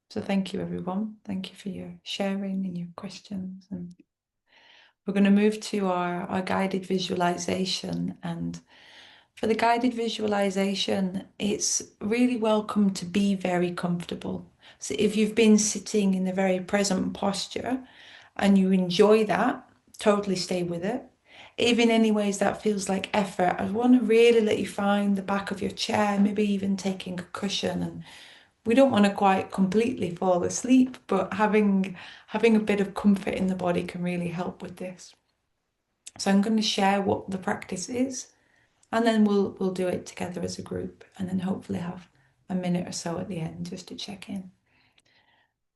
So thank you, everyone. Thank you for your sharing and your questions. And we're going to move to our guided visualization. And for the guided visualization, it's really welcome to be very comfortable. So if you've been sitting in a very present posture and you enjoy that, totally stay with it. If in any ways that feels like effort, I want to really let you find the back of your chair, maybe even taking a cushion. And we don't want to quite completely fall asleep, but having a bit of comfort in the body can really help with this. So I'm going to share what the practice is, and then we'll do it together as a group, and then hopefully have a minute or so at the end just to check in.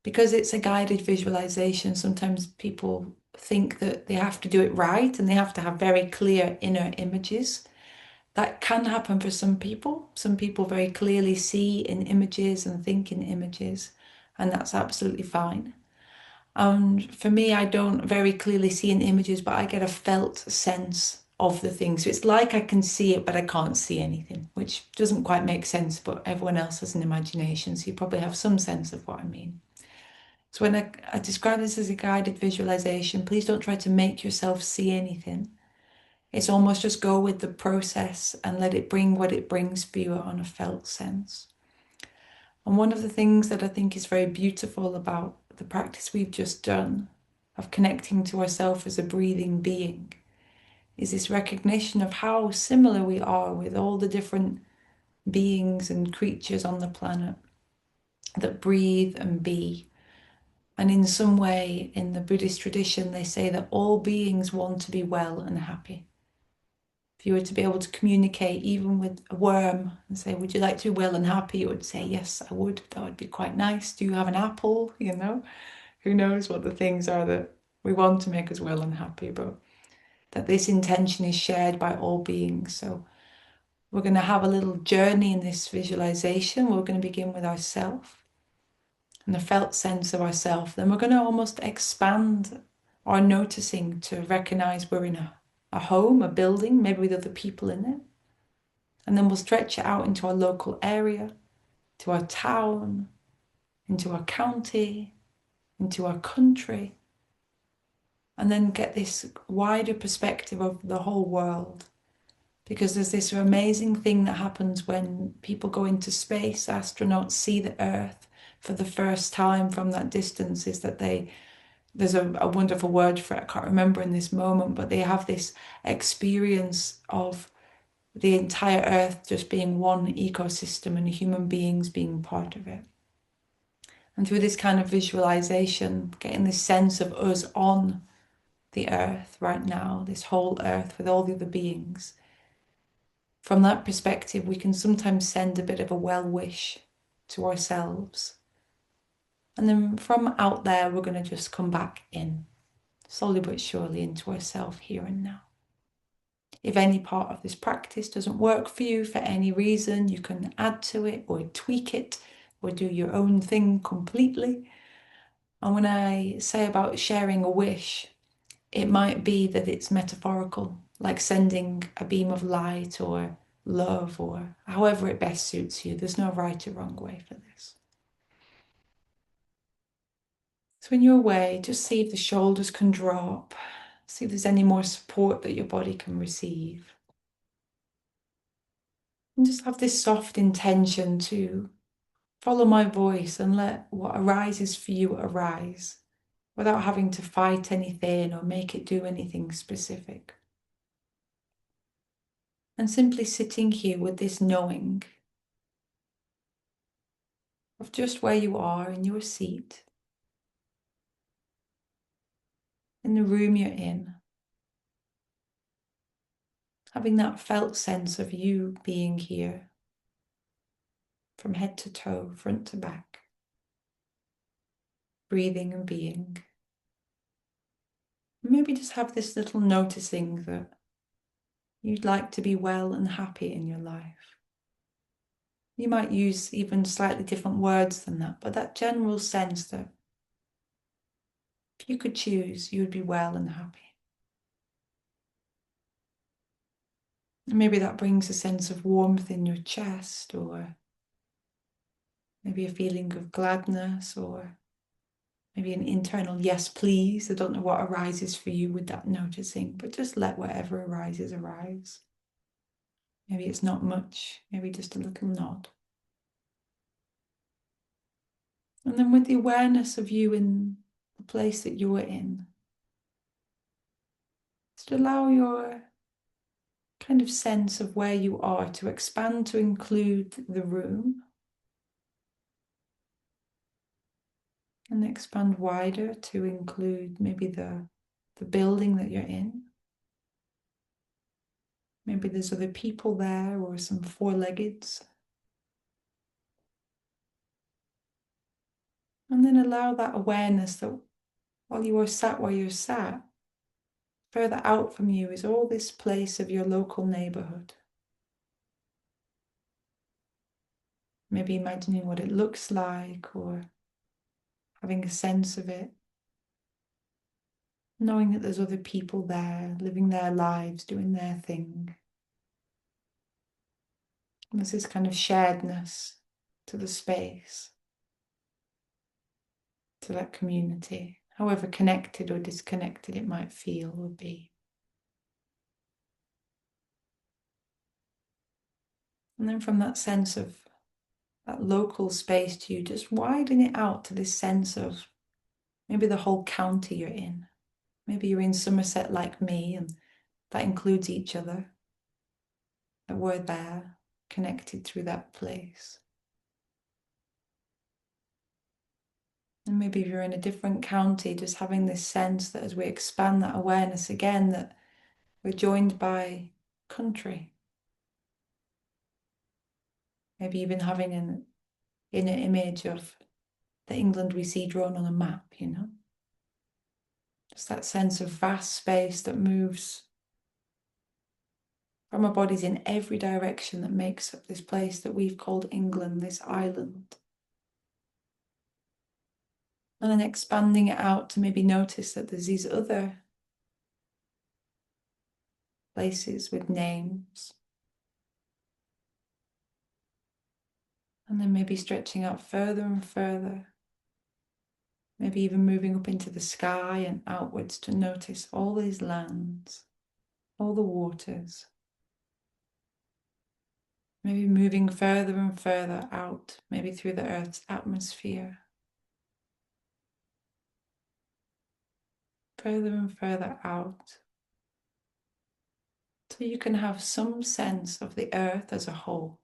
Because it's a guided visualization, sometimes people think that they have to do it right and they have to have very clear inner images. That can happen for some people. Some people very clearly see in images and think in images, and that's absolutely fine. And for me, I don't very clearly see in images, but I get a felt sense of the thing. So it's like I can see it, but I can't see anything, which doesn't quite make sense, but everyone else has an imagination, so you probably have some sense of what I mean. So when I describe this as a guided visualization, please don't try to make yourself see anything. It's almost just go with the process and let it bring what it brings for you on a felt sense. And one of the things that I think is very beautiful about the practice we've just done of connecting to ourselves as a breathing being is this recognition of how similar we are with all the different beings and creatures on the planet that breathe and be. And in some way, in the Buddhist tradition, they say that all beings want to be well and happy. If you were to be able to communicate even with a worm and say, would you like to be well and happy? It would say, yes, I would. That would be quite nice. Do you have an apple? Who knows what the things are that we want to make us well and happy, but that this intention is shared by all beings. So we're going to have a little journey in this visualization. We're going to begin with ourself and the felt sense of ourself. Then we're going to almost expand our noticing to recognize we're in a home, a building, maybe with other people in it. And then we'll stretch it out into our local area, to our town, into our county, into our country, and then get this wider perspective of the whole world. Because there's this amazing thing that happens when people go into space, astronauts see the Earth for the first time from that distance, is that there's a wonderful word for it, I can't remember in this moment, but they have this experience of the entire Earth just being one ecosystem and human beings being part of it. And through this kind of visualization, getting this sense of us on the Earth right now, this whole Earth with all the other beings, from that perspective, we can sometimes send a bit of a well wish to ourselves. And then from out there, we're going to just come back in, slowly but surely, into ourselves here and now. If any part of this practice doesn't work for you for any reason, you can add to it or tweak it or do your own thing completely. And when I say about sharing a wish, it might be that it's metaphorical, like sending a beam of light or love or however it best suits you. There's no right or wrong way for this. So in your way, just see if the shoulders can drop. See if there's any more support that your body can receive. And just have this soft intention to follow my voice and let what arises for you arise without having to fight anything or make it do anything specific. And simply sitting here with this knowing of just where you are in your seat, in the room you're in, having that felt sense of you being here from head to toe, front to back, breathing and being. Maybe just have this little noticing that you'd like to be well and happy in your life. You might use even slightly different words than that, but that general sense that if you could choose, you would be well and happy. And maybe that brings a sense of warmth in your chest or maybe a feeling of gladness, or maybe an internal yes please. I don't know what arises for you with that noticing, but just let whatever arises arise. Maybe it's not much, maybe just a little nod. And then with the awareness of you in the place that you're in, just allow your kind of sense of where you are to expand to include the room, and expand wider to include maybe the building that you're in. Maybe there's other people there, or some four-leggeds. And then allow that awareness that while you are sat where you're sat, further out from you is all this place of your local neighborhood. Maybe imagining what it looks like, or having a sense of it. Knowing that there's other people there, living their lives, doing their thing. And there's this kind of sharedness to the space, to that community, however connected or disconnected it might feel or be. And then from that sense of that local space to you, just widen it out to this sense of maybe the whole county you're in. Maybe you're in Somerset like me, and that includes each other. That we're there, connected through that place. And maybe if you're in a different county, just having this sense that as we expand that awareness again, that we're joined by country. Maybe even having an inner image of the England we see drawn on a map, you know? Just that sense of vast space that moves from our bodies in every direction that makes up this place that we've called England, this island. And then expanding it out to maybe notice that there's these other places with names. And then maybe stretching out further and further. Maybe even moving up into the sky and outwards to notice all these lands, all the waters. Maybe moving further and further out, maybe through the Earth's atmosphere. Further and further out. So you can have some sense of the Earth as a whole.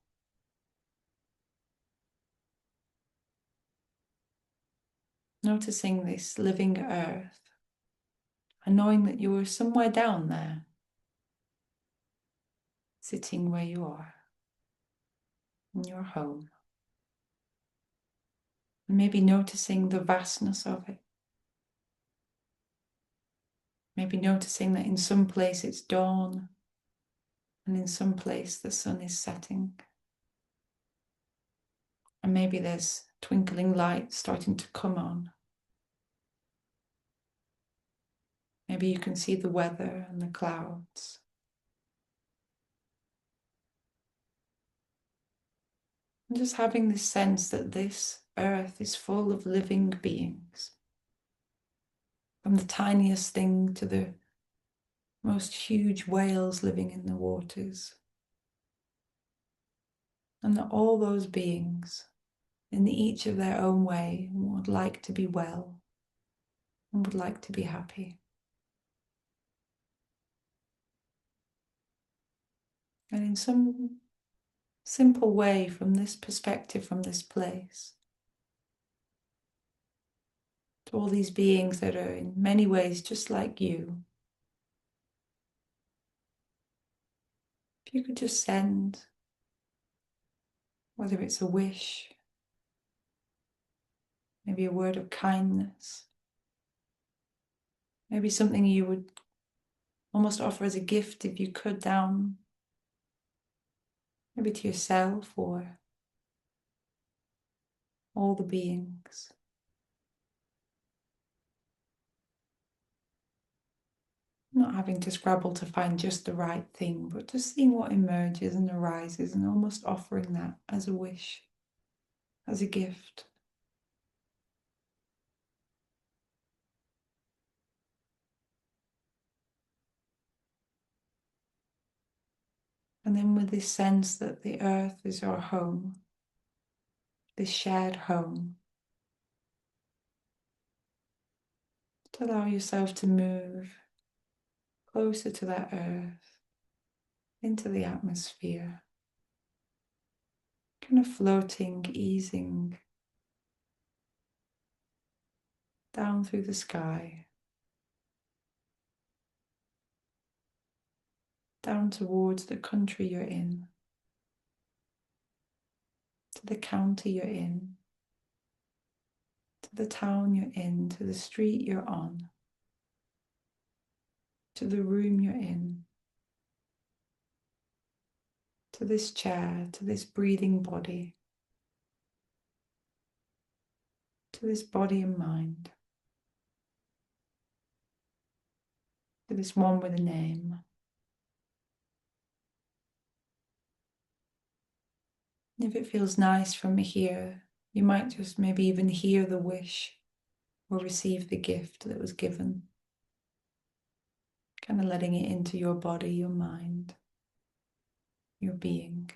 Noticing this living Earth and knowing that you are somewhere down there, sitting where you are, in your home. And maybe noticing the vastness of it. Maybe noticing that in some place it's dawn, and in some place the sun is setting. And maybe there's twinkling light starting to come on. Maybe you can see the weather and the clouds. And just having this sense that this earth is full of living beings. From the tiniest thing to the most huge whales living in the waters. And that all those beings, in each of their own way, would like to be well and would like to be happy. And in some simple way, from this perspective, from this place, to all these beings that are in many ways just like you, if you could just send, whether it's a wish, maybe a word of kindness, maybe something you would almost offer as a gift if you could, down maybe to yourself or all the beings. Not having to scrabble to find just the right thing, but just seeing what emerges and arises and almost offering that as a wish. as a gift. And then with this sense that the earth is our home, this shared home, to allow yourself to move closer to that earth, into the atmosphere, kind of floating, easing down through the sky, down towards the country you're in, to the county you're in, to the town you're in, to the street you're on, to the room you're in, to this chair, to this breathing body, to this body and mind, to this one with a name. If it feels nice from here, you might just maybe even hear the wish or receive the gift that was given. Kind of letting it into your body, your mind, your being.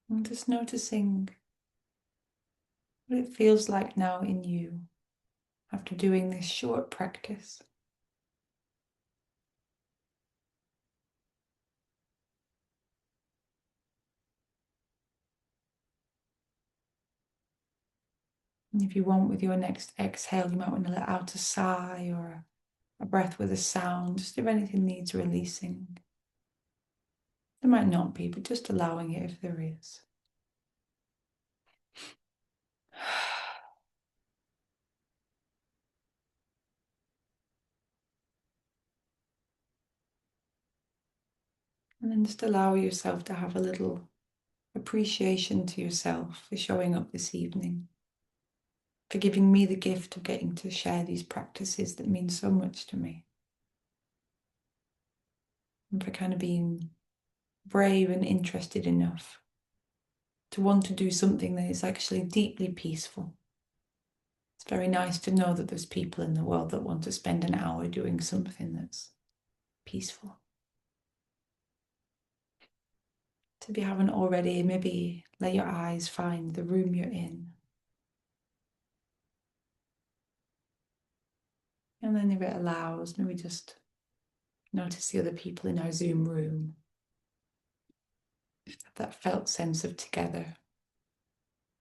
And just noticing what it feels like now in you after doing this short practice. And if you want, with your next exhale, you might want to let out a sigh or a breath with a sound, just if anything needs releasing. There might not be, but just allowing it if there is. And then just allow yourself to have a little appreciation to yourself for showing up this evening, for giving me the gift of getting to share these practices that mean so much to me, and for kind of being brave and interested enough to want to do something that is actually deeply peaceful. It's very nice to know that there's people in the world that want to spend an hour doing something that's peaceful. So if you haven't already, maybe let your eyes find the room you're in. And then if it allows, maybe just notice the other people in our Zoom room. That felt sense of together.